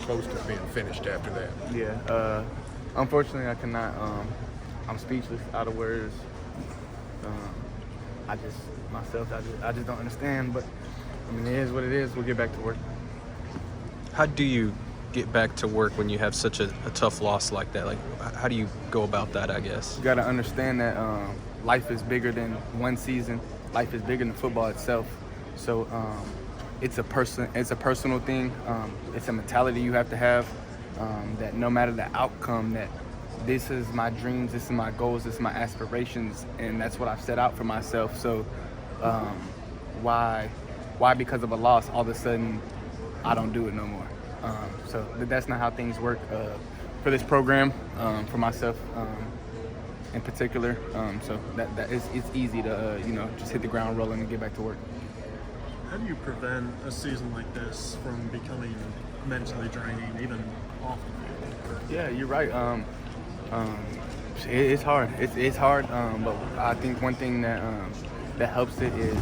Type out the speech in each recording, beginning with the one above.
close to being finished after that. Yeah. Unfortunately, I cannot. I'm speechless, out of words. I just don't understand. But I mean, it is what it is. We'll get back to work. How do you get back to work when you have such a tough loss like that? Like, how do you go about that, I guess? You got to understand that life is bigger than one season. Life is bigger than football itself. So it's a personal thing. It's a mentality you have to have, that no matter the outcome, that this is my dreams, this is my goals, this is my aspirations, and that's what I've set out for myself. So why because of a loss, all of a sudden I don't do it no more? So that's not how things work for this program, for myself in particular. So it's easy to just hit the ground rolling and get back to work. How do you prevent a season like this from becoming mentally draining, even off the field? Yeah, you're right. It's hard. It's hard. But I think one thing that helps it is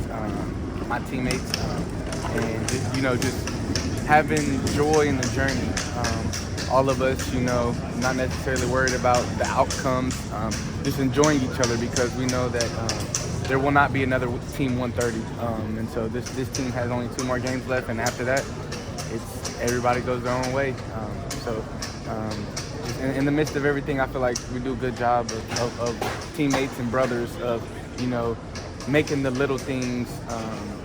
my teammates, and just having joy in the journey. All of us, not necessarily worried about the outcomes, just enjoying each other, because we know that there will not be another Team 130. And so this team has only 2 more games left, and after that, everybody goes their own way. In the midst of everything, I feel like we do a good job of teammates and brothers of, making the little things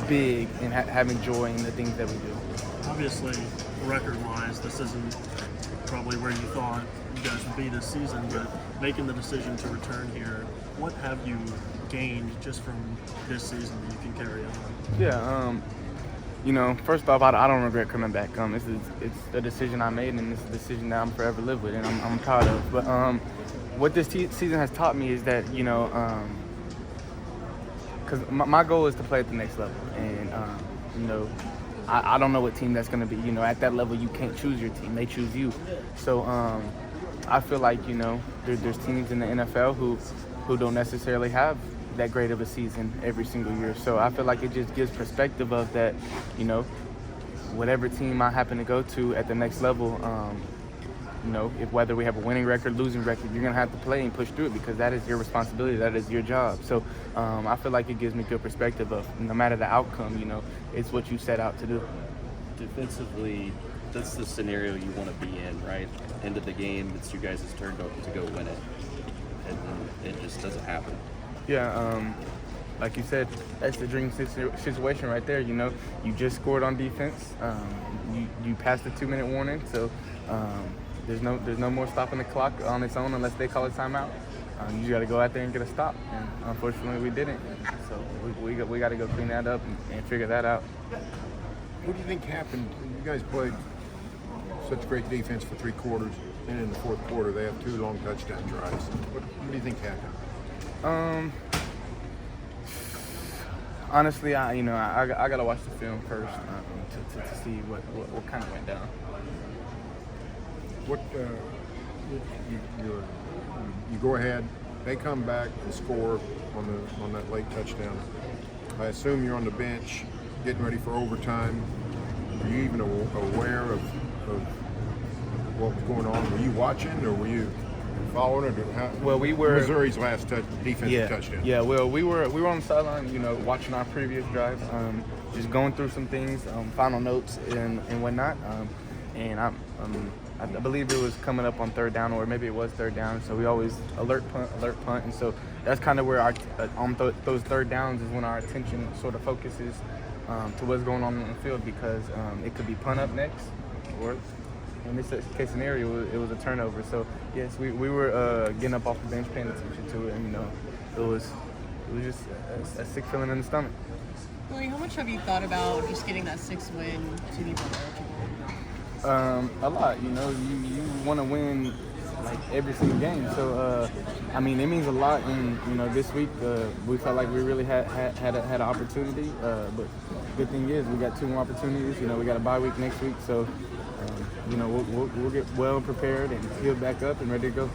big and having joy in the things that we do. Obviously, record-wise, this isn't probably where you thought you guys would be this season, but making the decision to return here, what have you gained just from this season that you can carry on? Yeah, first off, I don't regret coming back. It's a decision I made, and it's a decision that I'm forever live with, and I'm proud of. But what this season has taught me is that, because my goal is to play at the next level, and I don't know what team that's going to be. At that level, you can't choose your team; they choose you. So I feel like there's teams in the NFL who don't necessarily have that great of a season every single year. So I feel like it just gives perspective of that, whatever team I happen to go to at the next level, if whether we have a winning record, losing record, you're going to have to play and push through it, because that is your responsibility, that is your job. So I feel like it gives me good perspective of, no matter the outcome, it's what you set out to do. Defensively, that's the scenario you want to be in, right? End of the game, it's you guys' turn to go win it. And then it just doesn't happen. Yeah, like you said, that's the dream situation right there. You just scored on defense. You passed the 2-minute warning, so there's no more stopping the clock on its own unless they call a timeout. You just got to go out there and get a stop, and unfortunately we didn't. So we got to go clean that up and figure that out. What do you think happened? You guys played such great defense for 3 quarters, and in the 4th quarter they have 2 long touchdown drives. What do you think happened? Honestly, I gotta watch the film first to see what kind of went down. What you go ahead, they come back and score on that late touchdown. I assume you're on the bench getting ready for overtime. Were you even aware of what was going on? Were you watching, or were you following it? Well, we were Missouri's last defensive touchdown. Yeah, well, we were on the sideline, watching our previous drive, just going through some things, final notes and whatnot. And I believe it was coming up on 3rd down, or maybe it was 3rd down. So we always alert punt, and so that's kind of where those 3rd downs is when our attention sort of focuses to what's going on in the field, because it could be punt up next, or in this case scenario, it was a turnover. So yes, we were getting up off the bench, paying attention to it, and it was just a sick feeling in the stomach. Billy, how much have you thought about just getting that 6th win to be more eligible? A lot. You want to win like every single game. So it means a lot. And this week we felt like we really had an opportunity. But good thing is we got 2 more opportunities. We got a bye week next week, so we'll get well prepared and healed back up and ready to go.